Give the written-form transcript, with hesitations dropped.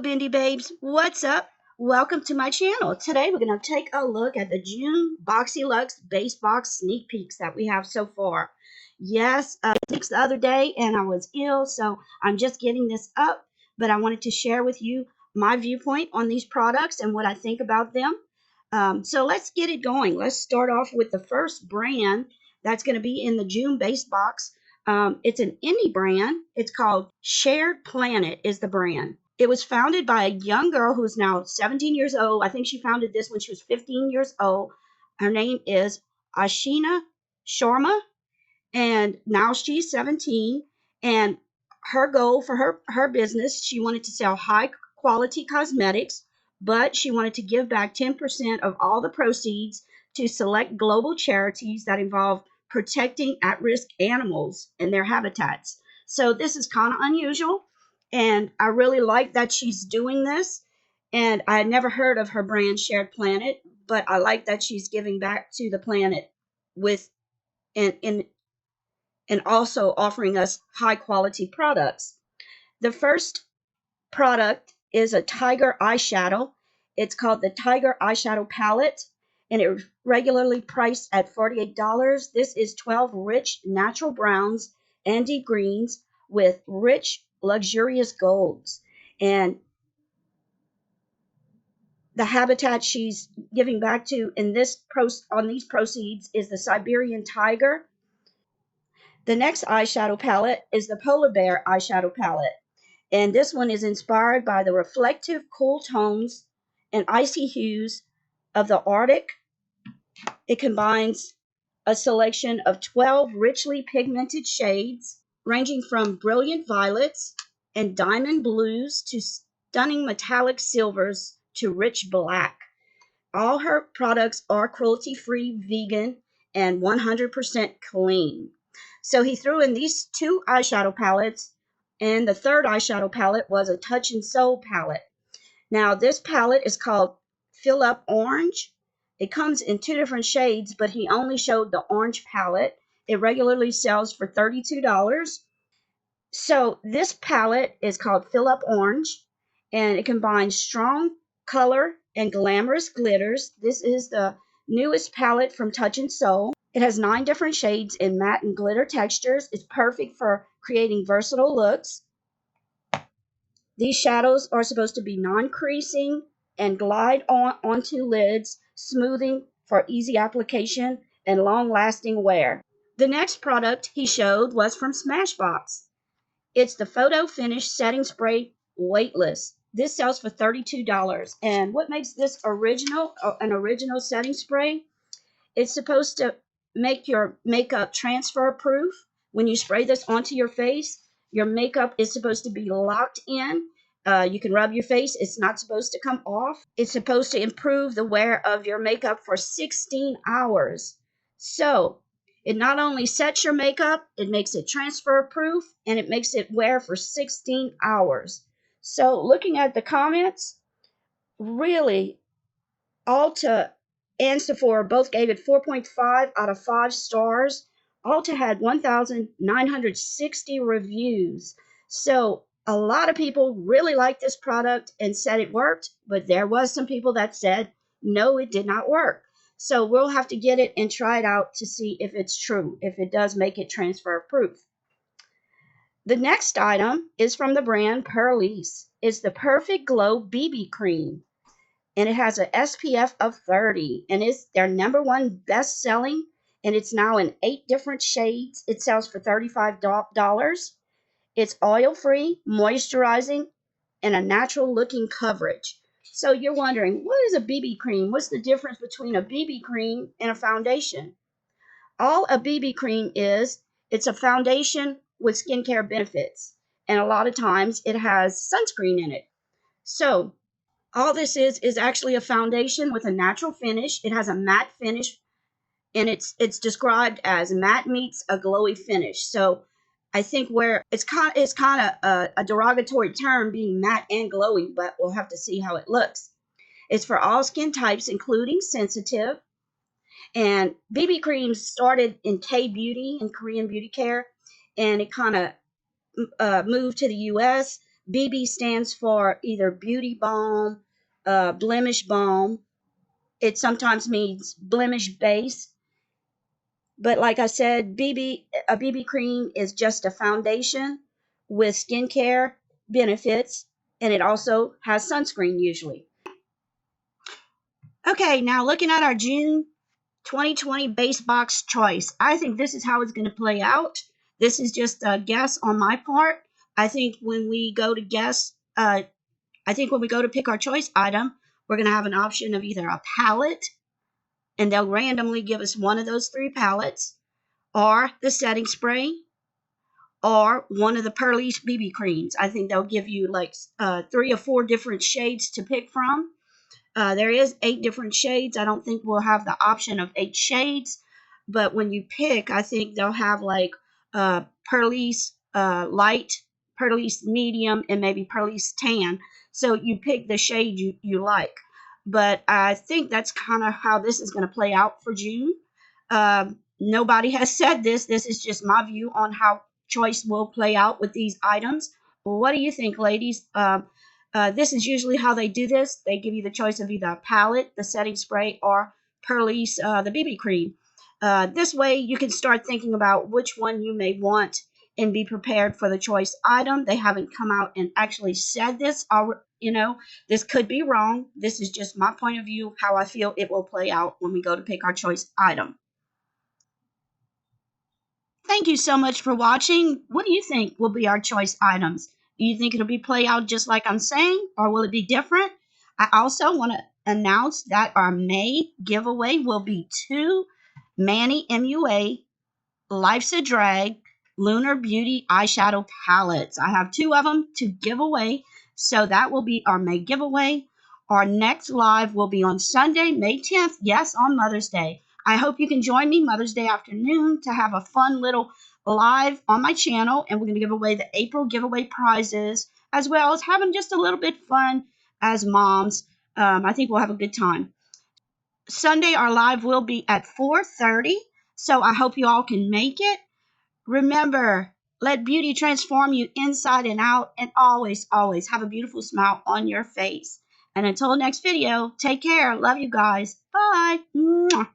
Bindi Babes. What's up? Welcome to my channel. Today we're going to take a look at the June Boxy Luxe Base Box sneak peeks that we have so far. Yes, the other day and I was ill, so I'm just getting this up, but I wanted to share with you my viewpoint on these products and what I think about them. So let's get it going. Let's start off with the first brand that's going to be in the June Base Box. It's an indie brand. It's called Shared Planet is the brand. It was founded by a young girl who is now 17 years old. I think she founded this when she was 15 years old. Her name is Ashina Sharma, and now she's 17. And her goal for her business, she wanted to sell high quality cosmetics, but she wanted to give back 10% of all the proceeds to select global charities that involve protecting at-risk animals and their habitats. So this is kind of unusual, and I really like that she's doing this. And I had never heard of her brand Shared Planet, but I like that she's giving back to the planet with and also offering us high quality products. The first product is a Tiger eyeshadow. It's called the Tiger eyeshadow palette, and it's regularly priced at $48. This is 12 rich natural browns and deep greens with rich luxurious golds. And the habitat she's giving back to in this on these proceeds is the Siberian tiger. The next eyeshadow palette is the Polar Bear eyeshadow palette. And this one is inspired by the reflective cool tones and icy hues of the Arctic. It combines a selection of 12 richly pigmented shades, ranging from brilliant violets and diamond blues to stunning metallic silvers to rich black. All her products are cruelty-free, vegan, and 100% clean. So he threw in these two eyeshadow palettes, and the third eyeshadow palette was a Touch and Soul palette. Now, this palette is called Fill Up Orange. It comes in two different shades, but he only showed the orange palette. It regularly sells for $32. So this palette is called Fill Up Orange, and it combines strong color and glamorous glitters. This is the newest palette from Touch and Soul. It has 9 different shades in matte and glitter textures. It's perfect for creating versatile looks. These shadows are supposed to be non-creasing and glide onto lids, smoothing for easy application and long-lasting wear. The next product he showed was from Smashbox. It's the Photo Finish Setting Spray Weightless. This sells for $32. And what makes this an original setting spray? It's supposed to make your makeup transfer proof. When you spray this onto your face, your makeup is supposed to be locked in. You can rub your face. It's not supposed to come off. It's supposed to improve the wear of your makeup for 16 hours. So it not only sets your makeup, it makes it transfer proof, and it makes it wear for 16 hours. So looking at the comments, really, Ulta and Sephora both gave it 4.5 out of 5 stars. Ulta had 1,960 reviews. So a lot of people really liked this product and said it worked, but there was some people that said, no, it did not work. So we'll have to get it and try it out to see if it's true, if it does make it transfer proof. The next item is from the brand Pur Lisse. It's the Perfect Glow BB Cream, and it has an SPF of 30, and it's their #1 best-selling, and it's now in 8 different shades. It sells for $35. It's oil-free, moisturizing, and a natural-looking coverage. So you're wondering, what is a BB cream? What's the difference between a BB cream and a foundation? All a BB cream is, it's a foundation with skincare benefits, and a lot of times it has sunscreen in it. So all this is actually a foundation with a natural finish. It has a matte finish, and it's described as matte meets a glowy finish. So I think where it's kind of a derogatory term being matte and glowy, but we'll have to see how it looks. It's for all skin types, including sensitive. And BB creams started in K-beauty and Korean beauty care, and it kind of moved to the U.S., BB stands for either beauty balm, blemish balm. It sometimes means blemish base. But like I said, a BB cream is just a foundation with skincare benefits, and it also has sunscreen usually. Okay, now looking at our June 2020 base box choice. I think this is how it's going to play out. This is just a guess on my part. I think when we go to pick our choice item, we're going to have an option of either a palette, and they'll randomly give us one of those three palettes, or the setting spray, or one of the Pur Lisse BB creams. I think they'll give you like 3 or 4 different shades to pick from. There is 8 different shades. I don't think we'll have the option of 8 shades, but when you pick, I think they'll have like Pur Lisse light, Pur Lisse medium, and maybe Pur Lisse tan. So you pick the shade you like. But I think that's kind of how this is going to play out for June. Nobody has said this. This is just my view on how choice will play out with these items. Well, what do you think, ladies? This is usually how they do this. They give you the choice of either a palette, the setting spray, or Pur Lisse, the BB cream. This way, you can start thinking about which one you may want and be prepared for the choice item. They haven't come out and actually said this. This could be wrong. This is just my point of view, how I feel it will play out when we go to pick our choice item. Thank you so much for watching. What do you think will be our choice items? Do you think it'll be play out just like I'm saying, or will it be different? I also want to announce that our May giveaway will be 2 Manny MUA Life's a Drag Lunar Beauty eyeshadow palettes. I have 2 of them to give away, so that will be our May giveaway. Our next live will be on Sunday, May 10th, yes, on Mother's Day. I hope you can join me Mother's Day afternoon to have a fun little live on my channel, and we're going to give away the April giveaway prizes, as well as having just a little bit fun as moms. I think we'll have a good time. Sunday, our live will be at 4:30, so I hope you all can make it. Remember, let beauty transform you inside and out, and always, always have a beautiful smile on your face. And until next video, take care. Love you guys. Bye. Mwah.